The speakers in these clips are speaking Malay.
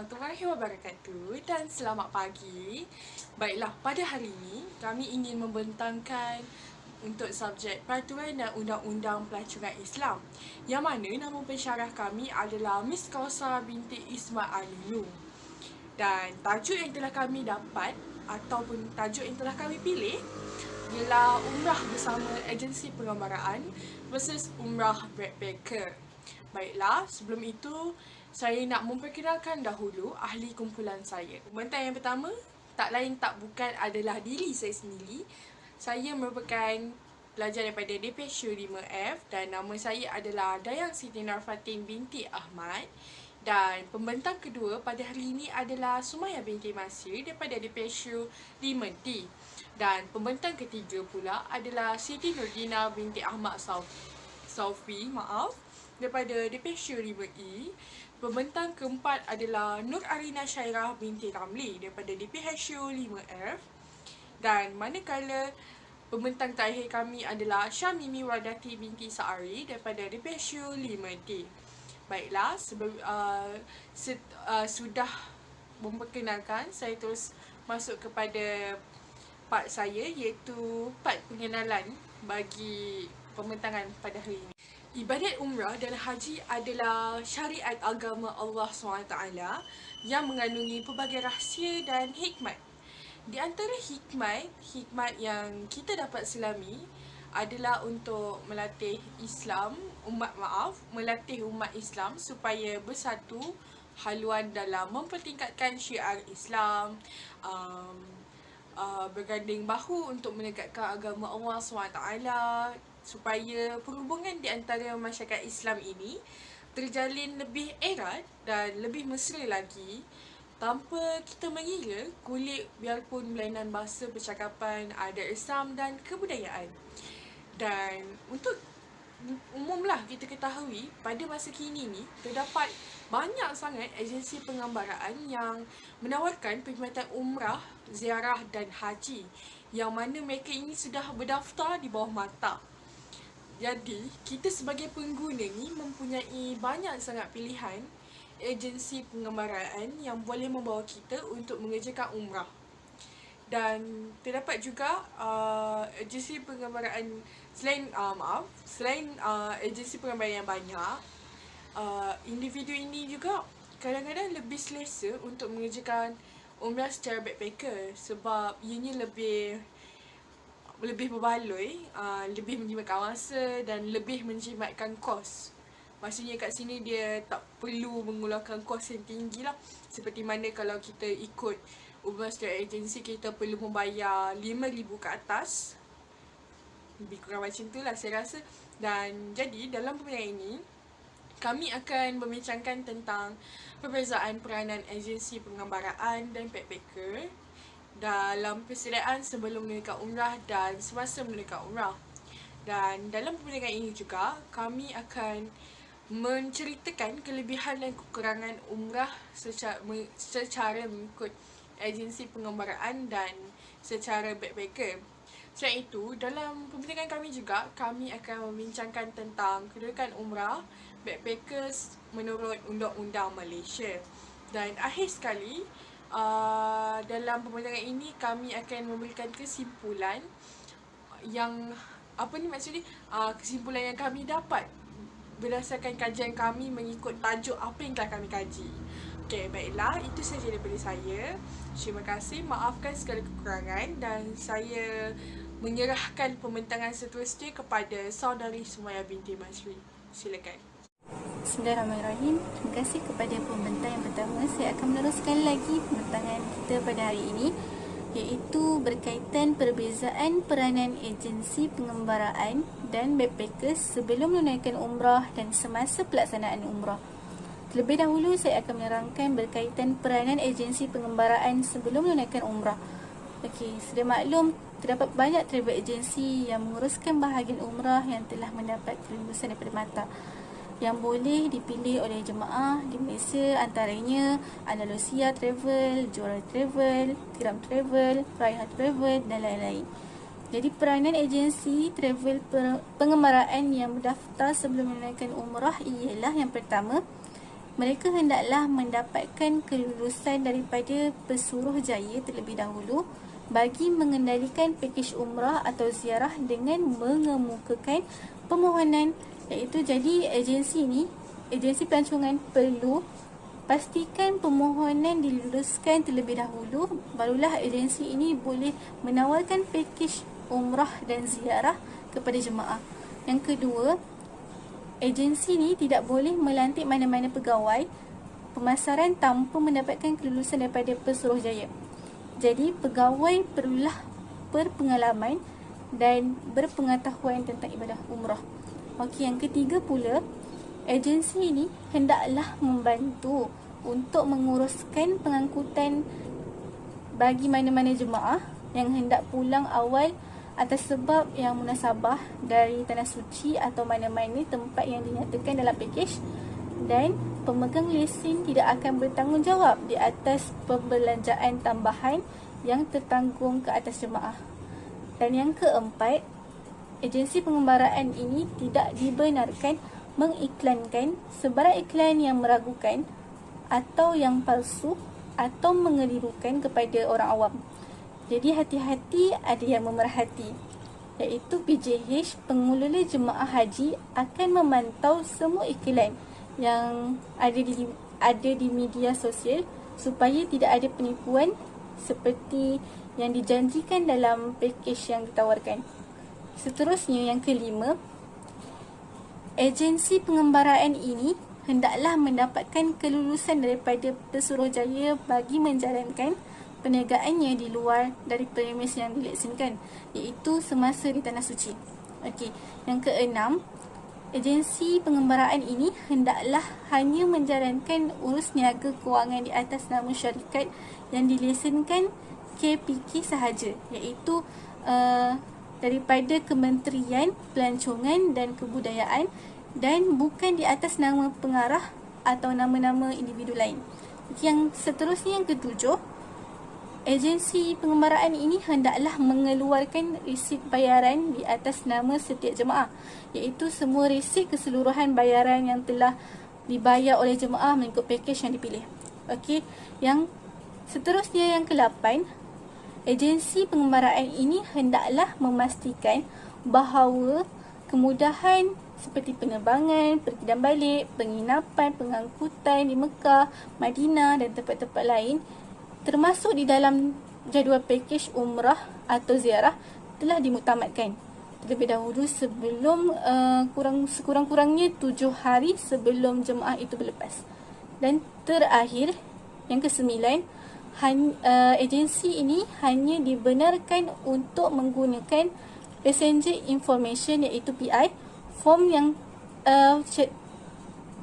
warahmatullahi wabarakatuh dan selamat pagi. Baiklah, pada hari ini kami ingin membentangkan untuk subjek Peraturan dan Undang-Undang Pelacuran Islam, yang mana nama pensyarah kami adalah Miss Kausar binti Ismail Alinu. Dan tajuk yang telah kami dapat ataupun tajuk yang telah kami pilih ialah Umrah bersama Agensi Pengembaraan versus Umrah Backpacker. Baiklah, sebelum itu saya nak memperkenalkan dahulu ahli kumpulan saya. Pembentang yang pertama tak lain tak bukan adalah diri saya sendiri. Saya merupakan pelajar daripada DPSU 5F dan nama saya adalah Dayang Siti Narfatin binti Ahmad. Dan pembentang kedua pada hari ini adalah Sumaya binti Masir daripada DPSU 5D. Dan pembentang ketiga pula adalah Siti Nurdina binti Ahmad Saufi daripada DPSU 5E. Pembentang keempat adalah Nur Arina Syairah binti Ramli daripada DPSU 5F. Dan manakala pembentang terakhir kami adalah Syamimi Wardati binti Sa'ari daripada DPSU 5D. Baiklah, sudah memperkenalkan, saya terus masuk kepada part saya, iaitu part pengenalan bagi pembentangan pada hari ini. Ibadat umrah dan haji adalah syariat agama Allah SWT yang mengandungi pelbagai rahsia dan hikmat. Di antara hikmat yang kita dapat selami adalah untuk melatih umat Islam supaya bersatu haluan dalam mempertingkatkan syiar Islam, berganding bahu untuk menegakkan agama Allah SWT, supaya perhubungan di antara masyarakat Islam ini terjalin lebih erat dan lebih mesra lagi, tanpa kita mengira kulit biarpun berlainan bahasa, percakapan, adat Islam dan kebudayaan. Dan untuk umumlah kita ketahui, pada masa kini ni terdapat banyak sangat agensi pengembaraan yang menawarkan perkhidmatan umrah, ziarah dan haji, yang mana mereka ini sudah berdaftar di bawah mata. Jadi, kita sebagai pengguna ni mempunyai banyak sangat pilihan agensi pengembaraan yang boleh membawa kita untuk mengerjakan umrah. Dan terdapat juga agensi pengembaraan selain agensi pengembaraan yang banyak, individu ini juga kadang-kadang lebih selesa untuk mengerjakan umrah secara backpacker, sebab ianya lebih berbaloi, lebih menjimatkan masa dan lebih menjimatkan kos. Maksudnya kat sini dia tak perlu mengeluarkan kos yang tinggi lah. Seperti mana kalau kita ikut umrah secara agensi, kita perlu membayar RM5,000 ke atas. Lebih kurang macam tu lah saya rasa. Dan jadi dalam pembinaan ini, kami akan membincangkan tentang perbezaan peranan agensi pengembaraan dan backpacker dalam persediaan sebelum menunaikan umrah dan semasa menunaikan umrah. Dan dalam pembinaan ini juga, kami akan menceritakan kelebihan dan kekurangan umrah secara mengikut agensi pengembaraan dan secara backpacker. Selain itu, dalam pembinaan kami juga, kami akan membincangkan tentang kedudukan umrah backpackers menurut Undang-Undang Malaysia. Dan akhir sekali, dalam pembinaan ini kami akan memberikan kesimpulan yang kesimpulan yang kami dapat berdasarkan kajian kami mengikut tajuk apa yang telah kami kaji. Okey, baiklah, itu sahaja daripada saya. Terima kasih, maafkan segala kekurangan, dan saya menyerahkan pembentangan seterusnya kepada saudari Sumaya binti Masri. Silakan. Bismillahirrahmanirrahim. Terima kasih kepada pembentang yang pertama. Saya akan meneruskan lagi pembentangan kita pada hari ini, iaitu berkaitan perbezaan peranan agensi pengembaraan dan backpackers sebelum menunaikan umrah dan semasa pelaksanaan umrah. Terlebih dahulu, saya akan menerangkan berkaitan peranan agensi pengembaraan sebelum menunaikan umrah. Okey, sudah maklum, terdapat banyak travel agensi yang menguruskan bahagian umrah yang telah mendapat perlindungan daripada mata, yang boleh dipilih oleh jemaah di Malaysia, antaranya Andalusia Travel, Johor Travel, Tiram Travel, Raiha Travel dan lain-lain. Jadi peranan agensi travel pengembaraan yang berdaftar sebelum menunaikan umrah ialah yang pertama, mereka hendaklah mendapatkan kelulusan daripada Pesuruhjaya terlebih dahulu bagi mengendalikan pakej umrah atau ziarah dengan mengemukakan permohonan, iaitu jadi agensi pelancongan perlu pastikan permohonan diluluskan terlebih dahulu, barulah agensi ini boleh menawarkan pakej umrah dan ziarah kepada jemaah. Yang kedua, agensi ni tidak boleh melantik mana-mana pegawai pemasaran tanpa mendapatkan kelulusan daripada Pesuruhjaya. Jadi, pegawai perlulah berpengalaman dan berpengetahuan tentang ibadah umrah. Okey, yang ketiga pula, agensi ini hendaklah membantu untuk menguruskan pengangkutan bagi mana-mana jemaah yang hendak pulang awal atas sebab yang munasabah dari Tanah Suci atau mana-mana tempat yang dinyatakan dalam pakej, dan pemegang lesen tidak akan bertanggungjawab di atas pembelanjaan tambahan yang tertanggung ke atas jemaah. Dan yang keempat, agensi pengembaraan ini tidak dibenarkan mengiklankan sebarang iklan yang meragukan atau yang palsu atau mengelirukan kepada orang awam. Jadi hati-hati, ada yang memerhati, iaitu PJH, pengelola jemaah haji, akan memantau semua iklan yang ada di media sosial supaya tidak ada penipuan seperti yang dijanjikan dalam pakej yang ditawarkan. Seterusnya, yang kelima, agensi pengembaraan ini hendaklah mendapatkan kelulusan daripada Pesuruhjaya bagi menjalankan perniagaannya di luar dari premis yang dileksinkan, iaitu semasa di Tanah Suci. Okey, yang keenam, agensi pengembaraan ini hendaklah hanya menjalankan urus niaga kewangan di atas nama syarikat yang dilesenkan KPK sahaja, iaitu daripada Kementerian Pelancongan dan Kebudayaan, dan bukan di atas nama pengarah atau nama-nama individu lain. Yang seterusnya, yang ketujuh, agensi pengembaraan ini hendaklah mengeluarkan resit bayaran di atas nama setiap jemaah, iaitu semua resit keseluruhan bayaran yang telah dibayar oleh jemaah mengikut pakej yang dipilih. Okey, yang seterusnya, yang ke-8, agensi pengembaraan ini hendaklah memastikan bahawa kemudahan seperti penerbangan, pergi dan balik, penginapan, pengangkutan di Mekah, Madinah dan tempat-tempat lain termasuk di dalam jadual pakej umrah atau ziarah telah dimuktamadkan terlebih dahulu sebelum sekurang-kurangnya 7 hari sebelum jemaah itu berlepas. Dan terakhir, yang ke-9, agensi ini hanya dibenarkan untuk menggunakan passenger information, iaitu PI form yang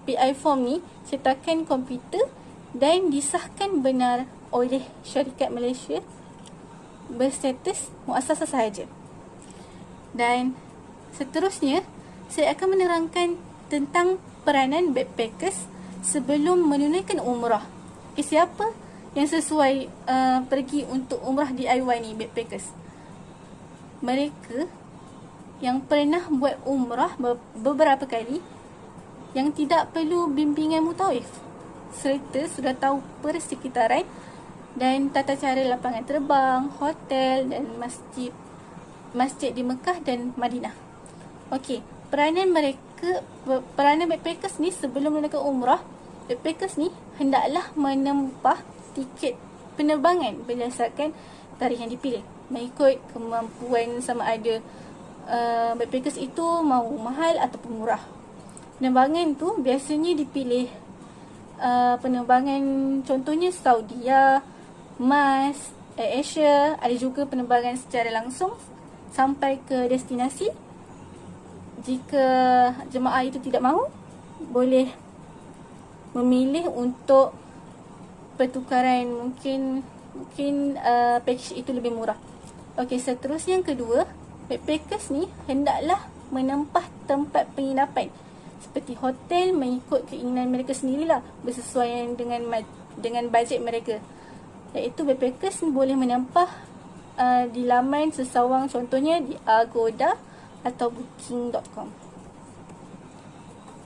PI form ni cetakan komputer dan disahkan benar oleh syarikat Malaysia berstatus muasasah sahaja. Dan seterusnya, saya akan menerangkan tentang peranan backpackers sebelum menunaikan umrah. Siapa yang sesuai pergi untuk umrah DIY ni, backpackers? Mereka yang pernah buat umrah beberapa kali, yang tidak perlu bimbingan mutawif, serta sudah tahu persekitaran dan tata cara lapangan terbang, hotel dan masjid di Mekah dan Madinah. Okey, peranan backpackers ni sebelum menunaikan umrah, backpackers ni hendaklah menempah tiket penerbangan berdasarkan tarikh yang dipilih, mengikut kemampuan sama ada backpackers itu mahu mahal ataupun murah. Penerbangan tu biasanya dipilih penerbangan contohnya Saudia, MAS, AirAsia. Ada juga penerbangan secara langsung sampai ke destinasi. Jika jemaah itu tidak mahu, boleh memilih untuk pertukaran, mungkin package itu lebih murah. Okey, seterusnya, yang kedua, backpackers ni hendaklah menempah tempat penginapan seperti hotel mengikut keinginan mereka sendirilah, bersesuaian dengan bajet mereka. Iaitu backpackers boleh menempah di laman sesawang, contohnya di Agoda atau Booking.com.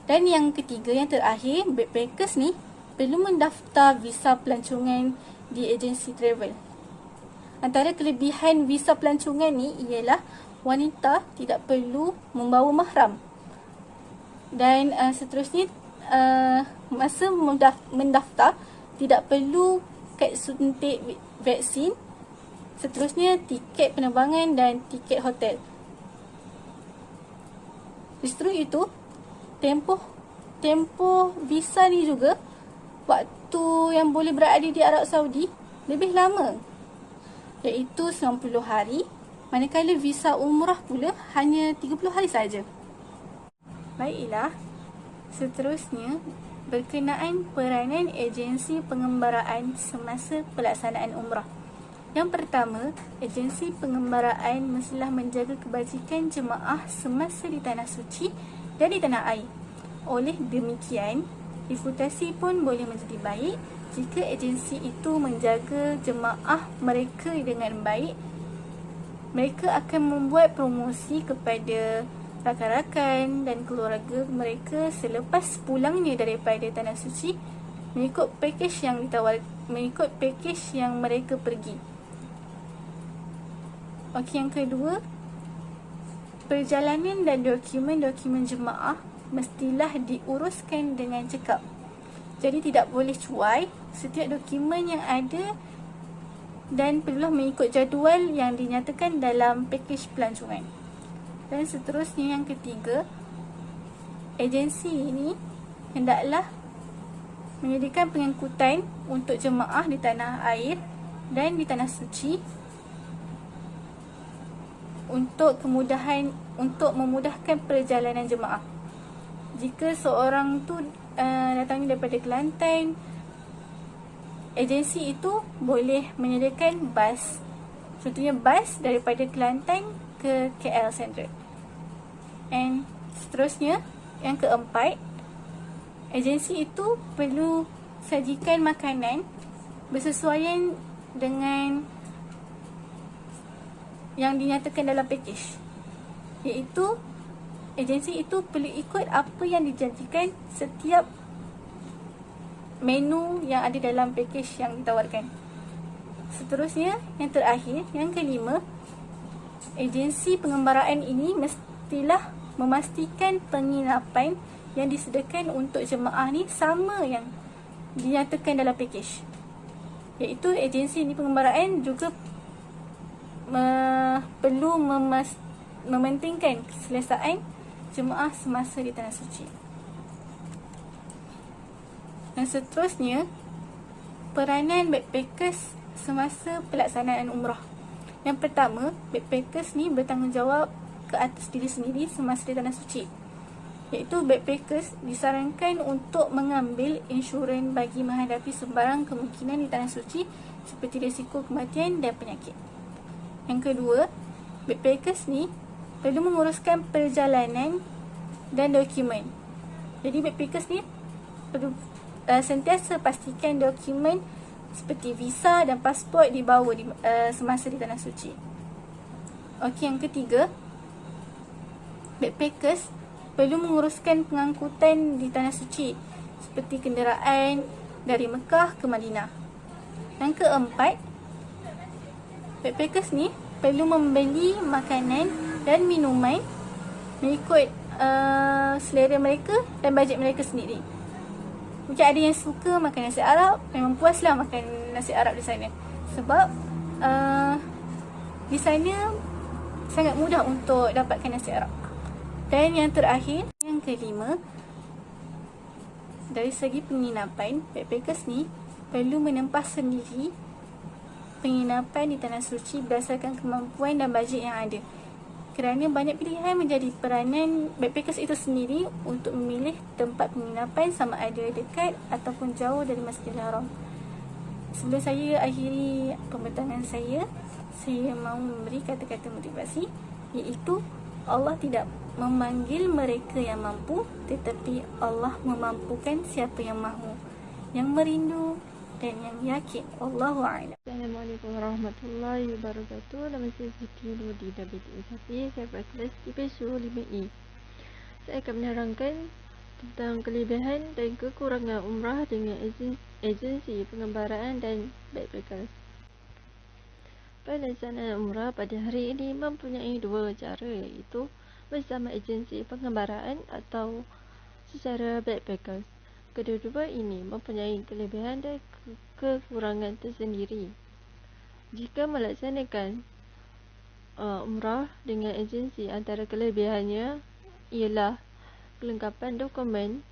Dan yang ketiga, yang terakhir, backpackers ni perlu mendaftar visa pelancongan di agensi travel. Antara kelebihan visa pelancongan ni ialah wanita tidak perlu membawa mahram. Dan seterusnya, masa mendaftar tidak perlu kad suntik vaksin. Seterusnya, tiket penerbangan dan tiket hotel. Justru itu, tempoh visa ni juga, waktu yang boleh berada di Arab Saudi lebih lama, iaitu 90 hari, manakala visa umrah pula hanya 30 hari saja. Baiklah, seterusnya berkenaan peranan agensi pengembaraan semasa pelaksanaan umrah. Yang pertama, agensi pengembaraan mestilah menjaga kebajikan jemaah semasa di tanah suci dan di tanah air. Oleh demikian, reputasi pun boleh menjadi baik jika agensi itu menjaga jemaah mereka dengan baik. Mereka akan membuat promosi kepada rakan-rakan dan keluarga mereka selepas pulangnya daripada tanah suci mengikut pakej yang mereka pergi. Okey, yang kedua, perjalanan dan dokumen-dokumen jemaah mestilah diuruskan dengan cekap. Jadi tidak boleh cuai. Setiap dokumen yang ada dan perlulah mengikut jadual yang dinyatakan dalam pakej pelancongan. Dan seterusnya, yang ketiga, agensi ini hendaklah menyediakan pengangkutan untuk jemaah di tanah air dan di tanah suci untuk memudahkan perjalanan jemaah. Jika seorang tu datangnya daripada Kelantan, agensi itu boleh menyediakan bas. Contohnya bas daripada Kelantan ke KL Central. And seterusnya, yang keempat, agensi itu perlu sajikan makanan bersesuaian dengan yang dinyatakan dalam pakej, iaitu agensi itu perlu ikut apa yang dijanjikan setiap menu yang ada dalam pakej yang ditawarkan. Seterusnya, yang terakhir, yang kelima, agensi pengembaraan ini mestilah memastikan penginapan yang disediakan untuk jemaah ni sama yang dinyatakan dalam pakej, iaitu agensi ini pengembaraan juga perlu mementingkan keselesaan jemaah semasa di tanah suci. Dan seterusnya, peranan backpackers semasa pelaksanaan umrah. Yang pertama, backpackers ni bertanggungjawab ke atas diri sendiri semasa di tanah suci, iaitu backpackers disarankan untuk mengambil insurans bagi menghadapi sebarang kemungkinan di tanah suci seperti risiko kematian dan penyakit. Yang kedua, backpackers ni perlu menguruskan perjalanan dan dokumen. Jadi backpackers ni perlu sentiasa pastikan dokumen seperti visa dan pasport dibawa semasa di tanah suci. Okey, yang ketiga, backpackers perlu menguruskan pengangkutan di tanah suci seperti kenderaan dari Mekah ke Madinah. Yang keempat, backpackers ni perlu membeli makanan dan minuman mengikut selera mereka dan bajet mereka sendiri. Mungkin ada yang suka makan nasi Arab, memang puaslah makan nasi Arab di sana. Sebab di sana sangat mudah untuk dapatkan nasi Arab. Dan yang terakhir, yang kelima, dari segi penginapan, backpackers ni perlu menempah sendiri penginapan di tanah suci berdasarkan kemampuan dan bajet yang ada. Kerana banyak pilihan, menjadi peranan backpackers itu sendiri untuk memilih tempat penginapan sama ada dekat ataupun jauh dari Masjidil Haram. Sebelum saya akhiri pembentangan saya mahu memberi kata-kata motivasi, iaitu Allah tidak memanggil mereka yang mampu, tetapi Allah memampukan siapa yang mahu, yang merindu dan yang yakin. Allahu a'lam. Assalamualaikum warahmatullahi wabarakatuh. Nama saya Siti Nurdi David Isafi. Saya berkelas IPSU 5E. Saya akan menerangkan tentang kelebihan dan kekurangan umrah dengan agensi pengembaraan dan backpackers. Pelaksanaan umrah pada hari ini mempunyai dua cara, iaitu bersama agensi pengembaraan atau secara backpackers. Kedua-dua ini mempunyai kelebihan dan kekurangan tersendiri. Jika melaksanakan umrah dengan agensi, antara kelebihannya ialah kelengkapan dokumen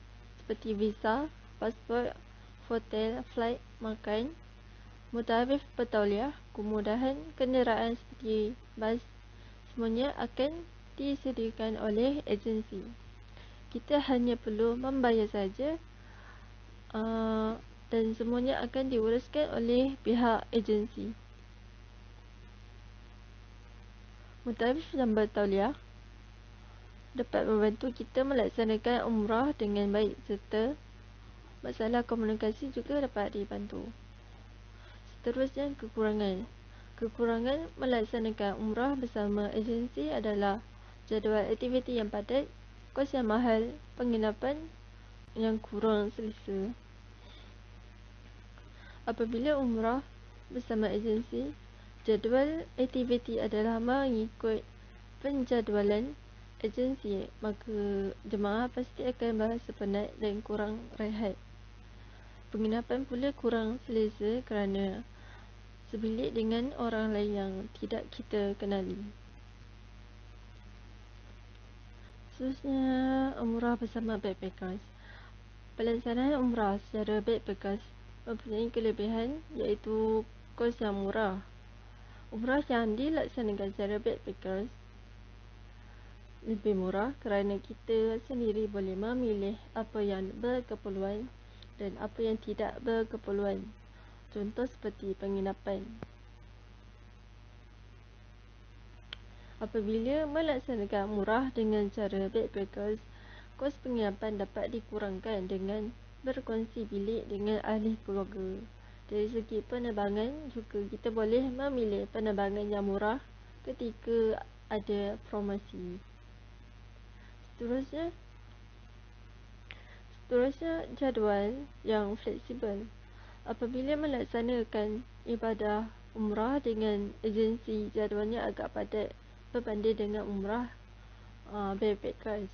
seperti visa, pasport, hotel, flight, makan, mutawif bertauliah, kemudahan kenderaan seperti bas, semuanya akan disediakan oleh agensi. Kita hanya perlu membayar saja dan semuanya akan diuruskan oleh pihak agensi. Mutawif dan bertauliah dapat membantu kita melaksanakan umrah dengan baik, serta masalah komunikasi juga dapat dibantu. Seterusnya, kekurangan. Kekurangan melaksanakan umrah bersama agensi adalah jadual aktiviti yang padat, kos yang mahal, penginapan yang kurang selesa. Apabila umrah bersama agensi, jadual aktiviti adalah mengikut penjadualan agensi, maka jemaah pasti akan berasa penat dan kurang rehat. Penginapan pula kurang selesa kerana sebilik dengan orang lain yang tidak kita kenali. Seterusnya, umrah bersama backpackers. Pelaksanaan umrah secara backpackers mempunyai kelebihan, iaitu kos yang murah. Umrah yang dilaksanakan secara backpackers lebih murah kerana kita sendiri boleh memilih apa yang berkeperluan dan apa yang tidak berkeperluan. Contoh seperti penginapan. Apabila melaksanakan umrah dengan cara backpackers, kos penginapan dapat dikurangkan dengan berkongsi bilik dengan ahli keluarga. Dari segi penerbangan juga kita boleh memilih penerbangan yang murah ketika ada promosi. Seterusnya, jadual yang fleksibel. Apabila melaksanakan ibadah umrah dengan agensi, jadualnya agak padat berbanding dengan umrah backpackers.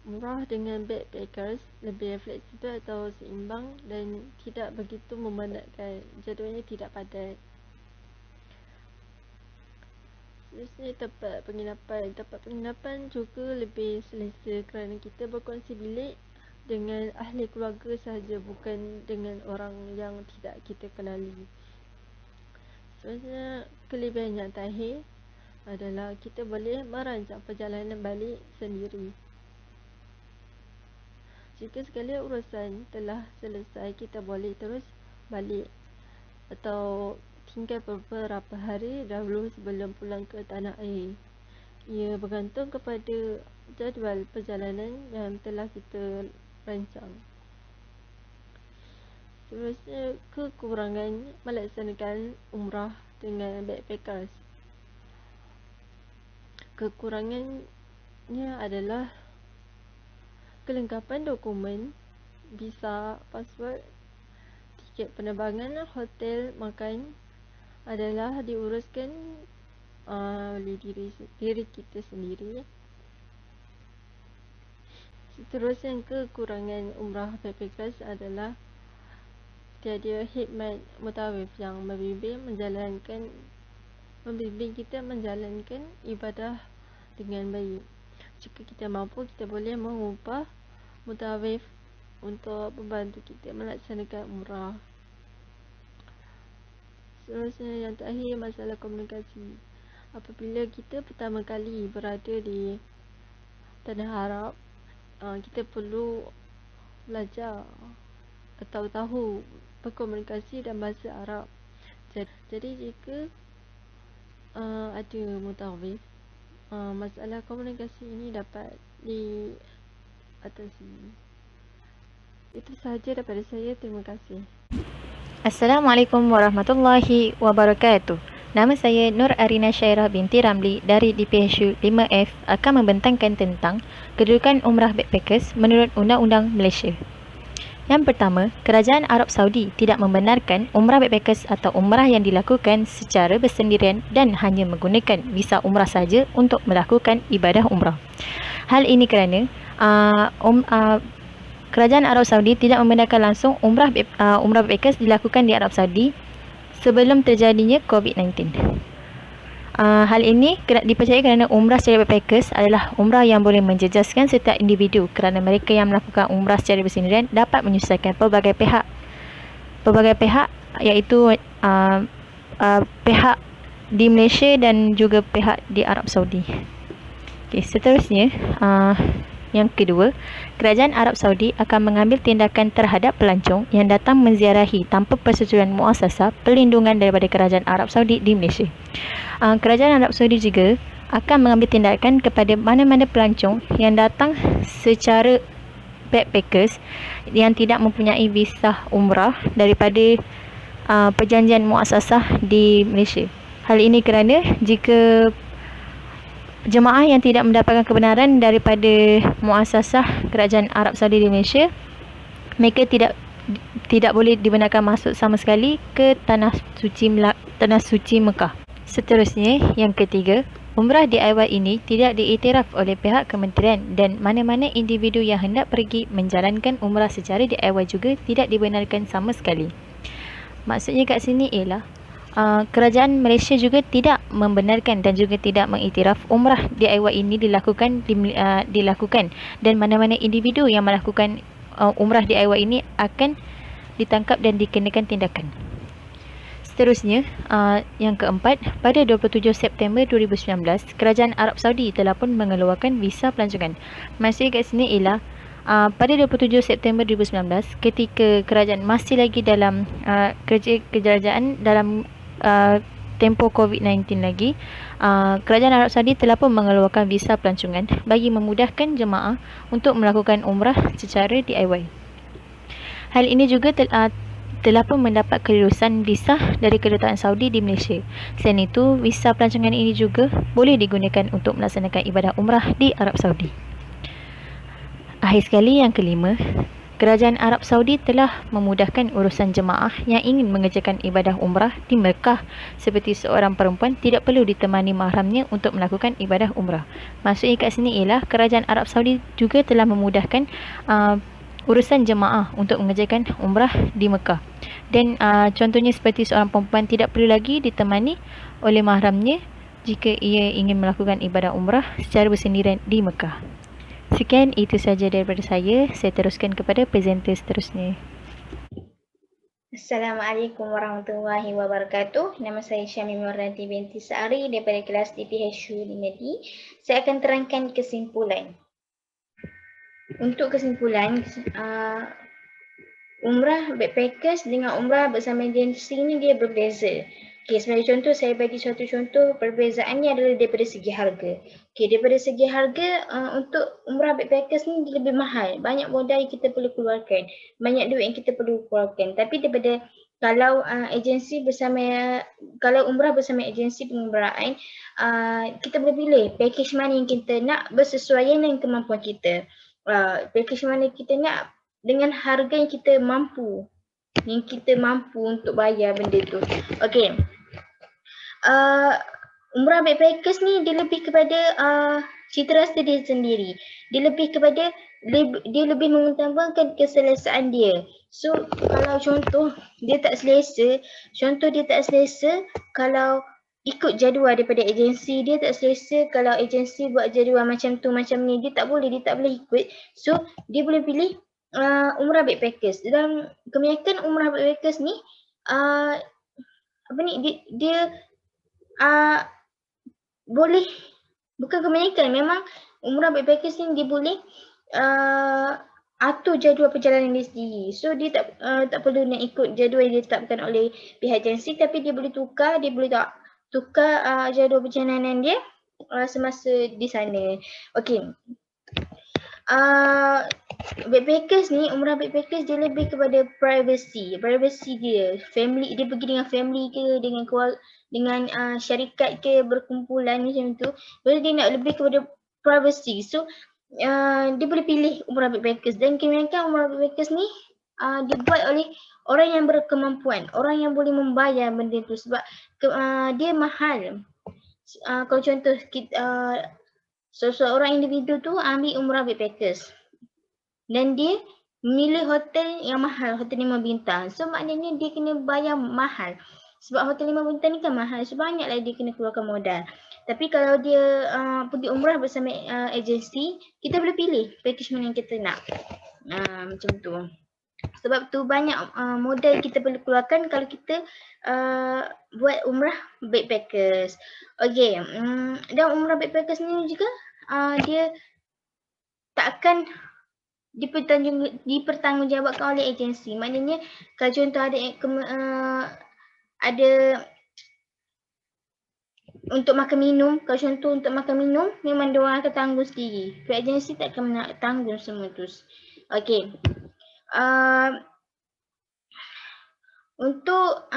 Umrah dengan backpackers lebih fleksibel atau seimbang dan tidak begitu memenatkan, jadualnya tidak padat. Seterusnya, tempat penginapan. Tempat penginapan juga lebih selesa kerana kita berkongsi bilik dengan ahli keluarga sahaja, bukan dengan orang yang tidak kita kenali. Seterusnya, kelebihan yang terakhir adalah kita boleh merancang perjalanan balik sendiri. Jika segala urusan telah selesai, kita boleh terus balik atau tinggal beberapa hari dahulu sebelum pulang ke tanah air. Ia bergantung kepada jadual perjalanan yang telah kita rancang. Seterusnya, kekurangan melaksanakan umrah dengan backpackers. Kekurangannya adalah kelengkapan dokumen, visa, pasport, tiket penerbangan, hotel, makan adalah diuruskan oleh diri kita sendiri. Seterusnya, kekurangan umrah backpackers adalah tiada khidmat mutawif yang membimbing kita menjalankan ibadah dengan baik. Jika kita mampu, kita boleh mengupah mutawif untuk membantu kita melaksanakan umrah. Seterusnya, yang terakhir, masalah komunikasi. Apabila kita pertama kali berada di tanah Arab, kita perlu belajar atau tahu berkomunikasi dalam bahasa Arab. Jadi jika ada mutawif, masalah komunikasi ini dapat diatasi. Itu sahaja daripada saya. Terima kasih. Assalamualaikum warahmatullahi wabarakatuh. Nama saya Nur Arina Syairah binti Ramli dari DPHU 5F akan membentangkan tentang kedudukan umrah backpackers menurut Undang-Undang Malaysia. Yang pertama, Kerajaan Arab Saudi tidak membenarkan umrah backpackers atau umrah yang dilakukan secara bersendirian dan hanya menggunakan visa umrah sahaja untuk melakukan ibadah umrah. Hal ini kerana Kerajaan Arab Saudi tidak membenarkan langsung umrah backpackers dilakukan di Arab Saudi sebelum terjadinya COVID-19. Hal ini dipercayai kerana umrah secara backpackers adalah umrah yang boleh menjejaskan setiap individu kerana mereka yang melakukan umrah secara bersendirian dapat menyusahkan pelbagai pihak iaitu pihak di Malaysia dan juga pihak di Arab Saudi. Okey, seterusnya yang kedua, Kerajaan Arab Saudi akan mengambil tindakan terhadap pelancong yang datang menziarahi tanpa persetujuan muasasah perlindungan daripada Kerajaan Arab Saudi di Malaysia. Kerajaan Arab Saudi juga akan mengambil tindakan kepada mana-mana pelancong yang datang secara backpackers yang tidak mempunyai visa umrah daripada perjanjian muasasah di Malaysia. Hal ini kerana jika jemaah yang tidak mendapatkan kebenaran daripada muasasah Kerajaan Arab Saudi di Malaysia, mereka tidak boleh dibenarkan masuk sama sekali ke tanah suci Mekah. Seterusnya, yang ketiga, umrah DIY ini tidak diiktiraf oleh pihak kementerian dan mana-mana individu yang hendak pergi menjalankan umrah secara DIY juga tidak dibenarkan sama sekali. Maksudnya kat sini ialah Kerajaan Malaysia juga tidak membenarkan dan juga tidak mengiktiraf umrah DIY ini dilakukan dan mana-mana individu yang melakukan umrah DIY ini akan ditangkap dan dikenakan tindakan. Seterusnya, yang keempat, pada 27 September 2019, Kerajaan Arab Saudi telah pun mengeluarkan visa pelancongan. Maksudnya kat sini ialah pada 27 September 2019, ketika kerajaan masih lagi dalam kerajaan dalam tempoh COVID-19 lagi, Kerajaan Arab Saudi telah pun mengeluarkan visa pelancongan bagi memudahkan jemaah untuk melakukan umrah secara DIY. Hal ini juga telah pun mendapat kelulusan visa dari Kedutaan Saudi di Malaysia. Selain itu, visa pelancongan ini juga boleh digunakan untuk melaksanakan ibadah umrah di Arab Saudi. Akhir sekali, yang kelima, Kerajaan Arab Saudi telah memudahkan urusan jemaah yang ingin mengerjakan ibadah umrah di Mekah, seperti seorang perempuan tidak perlu ditemani mahramnya untuk melakukan ibadah umrah. Maksudnya kat sini ialah Kerajaan Arab Saudi juga telah memudahkan urusan jemaah untuk mengerjakan umrah di Mekah. Dan contohnya seperti seorang perempuan tidak perlu lagi ditemani oleh mahramnya jika ia ingin melakukan ibadah umrah secara bersendirian di Mekah. Sekian, itu saja daripada saya. Saya teruskan kepada presenter seterusnya. Assalamualaikum warahmatullahi wabarakatuh. Nama saya Syamim Nurranti binti Sa'ari daripada kelas DPHU 5D. Saya akan terangkan kesimpulan. Untuk kesimpulan, umrah backpackers dengan umrah bersama agensi ni dia berbeza. Okey, sebagai contoh, saya bagi suatu contoh, perbezaannya adalah daripada segi harga. Okey, daripada segi harga, untuk umrah backpackers ni lebih mahal. Banyak modal yang kita perlu keluarkan. Banyak duit yang kita perlu keluarkan. Tapi daripada kalau kalau umrah bersama agensi pengumrahan, kita boleh pilih package mana yang kita nak bersesuaian dengan kemampuan kita. Package mana kita nak dengan harga yang kita mampu. Untuk bayar benda tu. Okey. Umrah backpackers ni dia lebih kepada cita rasa dia sendiri. Dia lebih mengutamakan keselesaan dia. So kalau contoh dia tak selesa kalau ikut jadual daripada agensi, dia tak selesa kalau agensi buat jadual macam tu macam ni, dia tak boleh ikut. So dia boleh pilih umrah backpackers. Dalam kebanyakan umrah backpackers ni dia boleh, bukan kebanyakan, memang umrah backpackers ni dia boleh atur jadual perjalanan dia sendiri. So dia tak perlu nak ikut jadual yang ditetapkan oleh pihak agensi, tapi dia boleh tukar jadual perjalanan dia semasa di sana. Okey. Backpackers ni, umrah backpackers dia lebih kepada privacy dia, family, dia pergi dengan family ke, dengan dengan syarikat ke berkumpulan macam tu, bila dia nak lebih kepada privacy. So dia boleh pilih umrah backpackers, dan kebanyakan umrah backpackers ni dibuat oleh orang yang berkemampuan, orang yang boleh membayar benda tu sebab dia mahal. Kalau contoh seseorang individu tu ambil umrah backpackers dan dia memilih hotel yang mahal, hotel 5 bintang. So maknanya dia kena bayar mahal. Sebab hotel 5 bintang ni kan mahal, so banyaklah dia kena keluarkan modal. Tapi kalau dia pergi umrah bersama agensi, kita boleh pilih package mana yang kita nak. Macam tu. Sebab tu banyak modal kita perlu keluarkan kalau kita buat umrah backpackers. Okay, dan umrah backpackers ni juga dia tak akan dipertanggungjawabkan oleh agensi. Maknanya kalau contoh ada untuk makan minum, kalau contoh untuk makan minum memang diorang akan tanggung sendiri. Pihak agensi tak akan nak tanggung semua tu. Okey. Untuk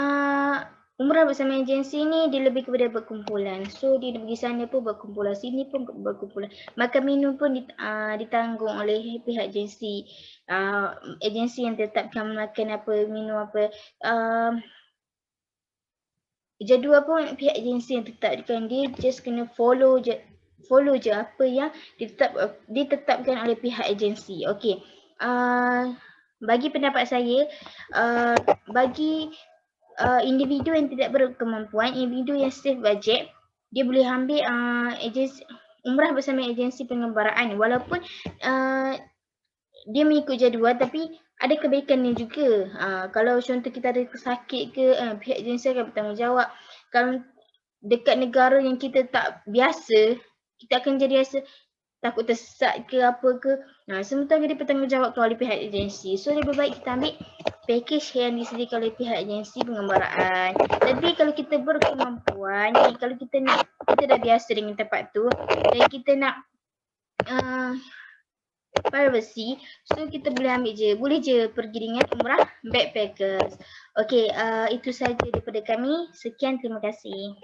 umrah bersama agensi ni dia lebih kepada berkumpulan. So dia pergi sana pun berkumpulan, sini pun berkumpulan. Makan minum pun ditanggung oleh pihak agensi. Agensi yang tetapkan makan apa, minum apa. Jadual pun pihak agensi yang tetapkan, dia just kena follow je apa yang ditetapkan oleh pihak agensi. Okey. Bagi pendapat saya, bagi individu yang tidak berkemampuan, individu yang safe budget, dia boleh ambil agensi umrah bersama agensi pengembaraan walaupun dia mengikut jadual, tapi ada kebaikannya juga. Kalau contoh kita ada sakit ke, pihak agensi akan bertanggungjawab. Kalau dekat negara yang kita tak biasa, kita akan jadi rasa takut tersesat ke apa ke. Semua tu akan dipertanggungjawabkan oleh pihak agensi. So lebih baik kita ambil package yang disediakan oleh pihak agensi pengembaraan. Tapi kalau kita berkemampuan, kalau kita dah biasa dengan tempat tu dan kita nak privacy, so kita boleh je pergi dengan umrah backpackers. Okey, itu saja daripada kami. Sekian, terima kasih.